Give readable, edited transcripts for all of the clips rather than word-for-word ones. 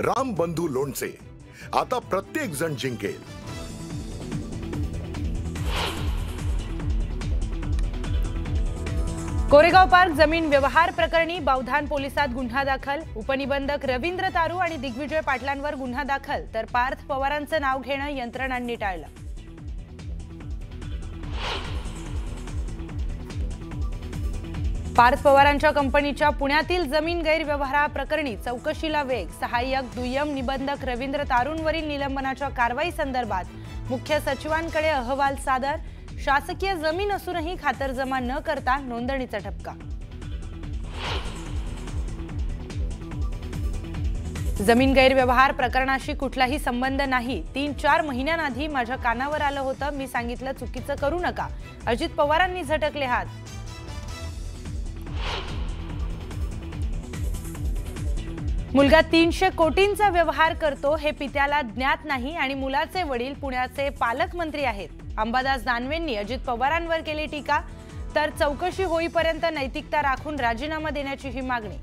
राम बंधू लोणचे, आता प्रत्येक जण जिंकेल। कोरेगाव पार्क जमीन व्यवहार प्रकरणी बावधान पोलिसात गुन्हा दाखल। उपनिबंधक रवींद्र तारू आणि दिग्विजय पाटलांवर गुन्हा दाखल, तर पार्थ पवारांचं नाव घेणं यंत्रणांनी टाळलं। पार्थ पवारांच्या कंपनीच्या पुण्यातील जमीन गैरव्यवहाराप्रकरणी चौकशीला वेग। सहाय्यक दुय्यम निबंधक रवींद्र तारूंवरील निलंबनाच्या कारवाई संदर्भात मुख्य सचिवांकडे अहवाल सादर। शासकीय जमीन असूनही खातरजमा न करता नोंदणीचा ठपका। जमीन गैरव्यवहार प्रकरणाशी कुठलाही संबंध नाही। 3-4 महिन्यांआधी माझ्या कानावर आलं होतं, मी सांगितलं चुकीचं करू नका। अजित पवारांनी झटकले हात। मुलगा 300 कोटींचा व्यवहार करतो हे पित्याला ज्ञात नाही आणि मुलाचे वडील पुण्याचे पालकमंत्री आहेत। अंबादास दानवेंनी अजित पवारांवर केली टीका, तर चौकशी होईपर्यंत नैतिकता राखून राजीनामा देण्याची ही मागणी।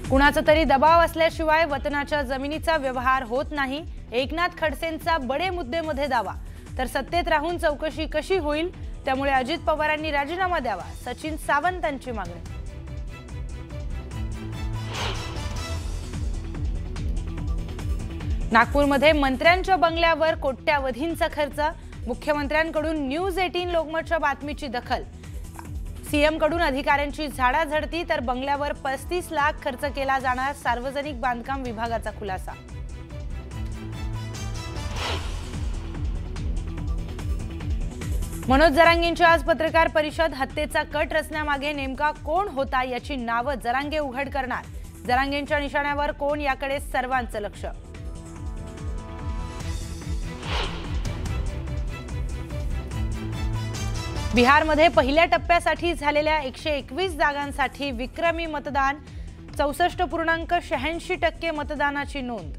कुणाचा तरी दबाव असल्याशिवाय वतनाच्या जमिनीचा व्यवहार होत नाही। एकनाथ खडसेंचा बडे मुद्देमध्ये दावा, तर सत्तेत राहून चौकशी कशी होईल, त्यामुळे अजित पवारांनी राजीनामा द्यावा, सचिन सावंतांची मागणी। नागपूरमध्ये मंत्र्यांच्या बंगल्यावर कोट्यावधींचा खर्च। मुख्यमंत्र्यांकडून न्यूज 18 लोकमतच्या बातमीची दखल। सीएम कडून अधिकाऱ्यांची झाडाझडती, तर बंगल्यावर 35 लाख खर्च केला जाणार, सार्वजनिक बांधकाम विभागाचा खुलासा। मनोज जरांगेंची आज पत्रकार परिषद। हत्येचा कट रचण्यामागे नेमका कोण होता याची नावं जरांगे उघड करणार। जरांगेंच्या निशाण्यावर कोण याकडे सर्वांचं लक्ष। बिहारमध्ये पहिल्या टप्प्यासाठी झालेल्या 121 जागांसाठी विक्रमी मतदान। 64.86% मतदानाची नोंद।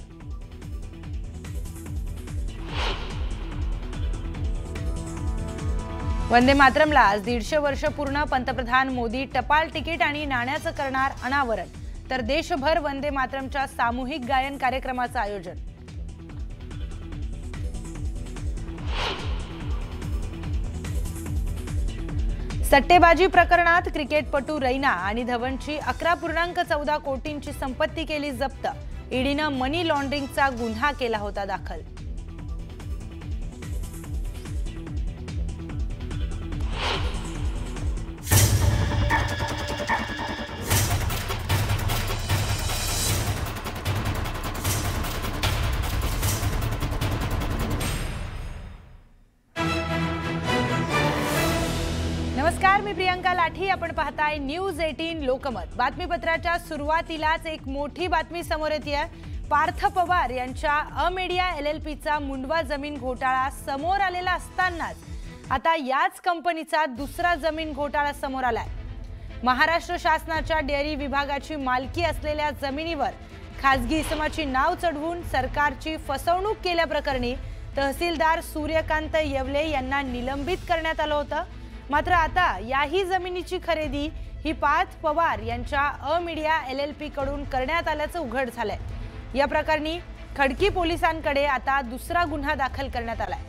वंदे मातरमला आज 150 वर्ष पूर्ण। पंतप्रधान मोदी टपाल तिकीट आणि नाण्याचं करणार अनावरण, तर देशभर वंदे मातरमच्या सामूहिक गायन कार्यक्रमाचं आयोजन। सट्टेबाजी प्रकरणात क्रिकेटपटू रैना आणि धवनची 11.14 कोटींची संपत्ती केली जप्त। ईडीनं मनी लॉन्ड्रिंगचा गुन्हा केला होता दाखल। नमस्कार, मी प्रियंका लाठी। आपण पाहताय न्यूज 18 लोकमत। बातमीपत्राच्या सुरुवातीलाच एक मोठी बातमी समोर येते। पार्थ पवार यांच्या अमेडिया LLPचा मुंडवा जमीन घोटाळा समोर आलेला असतानाच आता याच कंपनीचा दुसरा जमीन घोटाळा समोर आलाय। महाराष्ट्र शासनाच्या डेअरी विभागाची मालकी असलेल्या जमिनीवर खासगी इसमाची नाव चढवून सरकारची फसवणूक केल्याप्रकरणी तहसीलदार सूर्यकांत येवले यांना निलंबित करण्यात आलं होतं। मात्र आता याही जमिनीची खरेदी ही पार्थ पवार यांच्या अमेडिया LLP कडून करण्यात आल्याचं उघड झालंय। या प्रकरणी खडकी पोलिसांकडे आता दुसरा गुन्हा दाखल करण्यात आलाय।